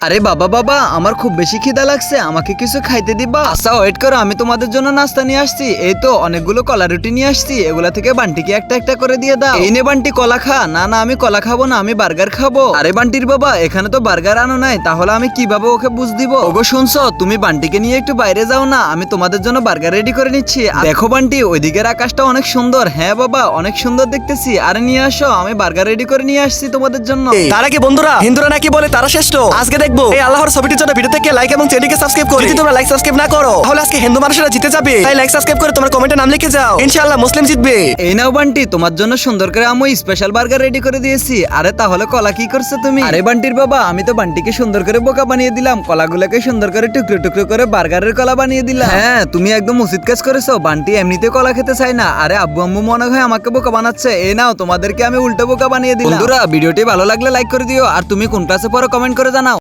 আরে বাবা বাবা, আমার খুব বেশি খিদা লাগছে, আমাকে কিছু খাইতে দিবা? আচ্ছা ওয়েট করো, আমি তোমাদের জন্য নাস্তা নিয়ে আসছি। এই তো অনেকগুলো কলা রুটি নিয়ে আসছি, এগুলা থেকে বান্টিকে একটা একটা করে দিয়ে দাও। এই নে বান্টি কলা খা। না না, আমি কলা খাবো না, আমি বার্গার খাবো। আরে বান্টির বাবা, এখানে তো বার্গার আনো নাই, তাহলে আমি কিভাবে ওকে বুঝ দিব? ওগো শুনছো, তুমি বান্টিকে নিয়ে একটু বাইরে যাও না, আমি তোমাদের জন্য বার্গার রেডি করে নিচ্ছি। আর দেখো বান্টি, ওইদিকের আকাশটা অনেক সুন্দর। হ্যাঁ বাবা, অনেক সুন্দর দেখতেছি। আরে নিয়ে আসো, আমি বার্গার রেডি করে নিয়ে আসছি তোমাদের জন্য। তারা কি বন্ধুরা, হিন্দুরা নাকি বলে তারা শ্রেষ্ঠ? আজকে দেখবো এই আল্লাহর ছবিটির জন্য ভিডিও থেকে লাইক এবং চ্যানেলকে সাবস্ক্রাইব করো। যদি তোমরা লাইক সাবস্ক্রাইব না করো তাহলে আজকে হিন্দু মানুষেরা জিতে যাবে। তাই লাইক সাবস্ক্রাইব করে তোমার কমেন্টে নাম লিখে যাও, ইনশাআল্লাহ মুসলিম জিতবে। এই নাও বান্টি, তোমার জন্য সুন্দর করে আমি স্পেশাল বার্গার রেডি করে দিয়েছি। আরে তাহলে কলা কি করছো তুমি? আরে বান্টির বাবা, আমি তো বান্টিকে সুন্দর করে বোকা বানিয়ে দিলাম, কলাগুলোকে সুন্দর করে টুকরো টুকরো করে বার্গারের কলা বানিয়ে দিলাম। হ্যাঁ, তুমি একদম উচিত কাজ করেছো। বান্টি এমনিতে কলা খেতে চায় না। আরে আব্বু আম্মু মনে হয় আমাকে বোকা বানাচ্ছে। এই নাও, তোমাদেরকে আমি উল্টো বোকা বানিয়ে দিলাম। বন্ধুরা, ভিডিওটি ভালো লাগলে লাইক করে দিও, আর তুমি কোন ক্লাসে পড়ো কমেন্ট করে জানাও।